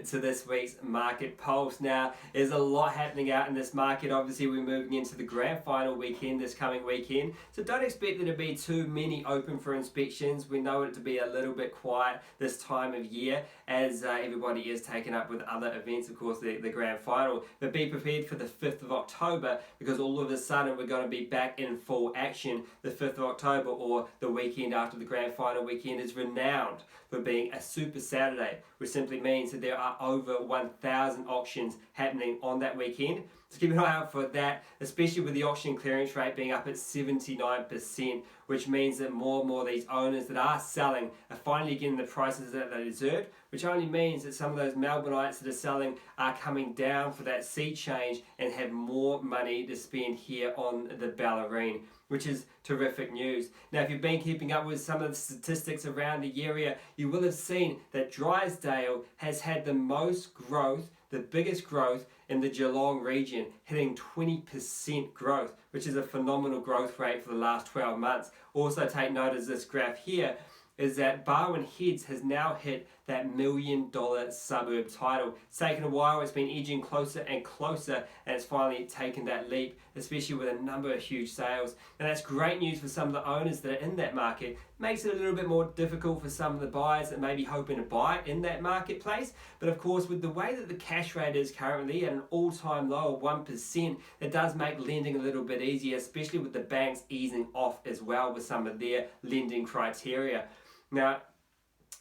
to this week's Market Pulse. Now, there's a lot happening out in this market. Obviously, we're moving into the grand final weekend this coming weekend, so don't expect there to be too many open for inspections. We know it to be a little bit quiet this time of year as everybody is taken up with other events, of course, the grand final. But be prepared for the 5th of October because all of a sudden we're going to be back in full action. The 5th of October, or the weekend after the grand final weekend, is renowned for being a Super Saturday, which simply means that there are over 1,000 auctions happening on that weekend. So keep an eye out for that, especially with the auction clearance rate being up at 79%, which means that more and more of these owners that are selling are finally getting the prices that they deserve, which only means that some of those Melbourneites that are selling are coming down for that sea change and have more money to spend here on the Bellarine, which is terrific news. Now, if you've been keeping up with some of the statistics around the area, you will have seen that Drysdale has had the most growth, the biggest growth in the Geelong region, hitting 20% growth, which is a phenomenal growth rate for the last 12 months. Also take note of this graph here, is that Barwon Heads has now hit that $1 million suburb title. It's taken a while, it's been edging closer and closer, and it's finally taken that leap, especially with a number of huge sales. And that's great news for some of the owners that are in that market. Makes it a little bit more difficult for some of the buyers that may be hoping to buy in that marketplace. But of course, with the way that the cash rate is currently at an all-time low of 1%, it does make lending a little bit easier, especially with the banks easing off as well with some of their lending criteria. Now,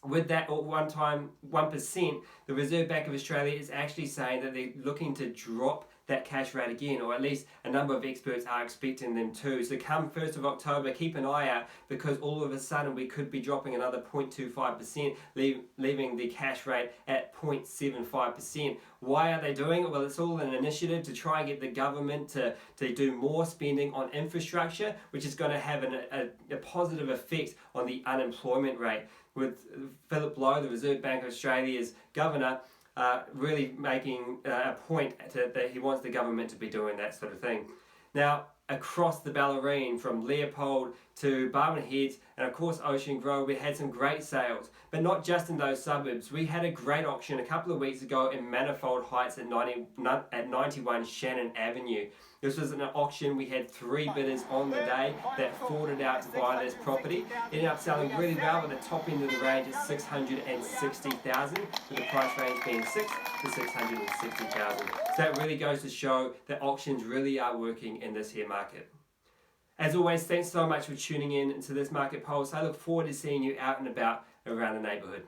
with that one-time 1%, the Reserve Bank of Australia is actually saying that they're looking to drop that cash rate again, or at least a number of experts are expecting them to. So come 1st of October, keep an eye out, because all of a sudden we could be dropping another 0.25%, leaving the cash rate at 0.75%. Why are they doing it? Well, it's all an initiative to try and get the government to do more spending on infrastructure, which is going to have a positive effect on the unemployment rate. With Philip Lowe, the Reserve Bank of Australia's governor, really making a point that he wants the government to be doing that sort of thing. Now, across the Bellarine, from Leopold to Barwon Heads and of course Ocean Grove, we had some great sales, but not just in those suburbs. We had a great auction a couple of weeks ago in Manifold Heights at 91 Shannon Avenue. This was an auction. We had 3 bidders on the day that fought it out to buy this property. It ended up selling really well, with the top end of the range at $660,000, with the price range being $6 to $660,000. So that really goes to show that auctions really are working in this here market. As always, thanks so much for tuning in to this Market Pulse. I look forward to seeing you out and about around the neighbourhood.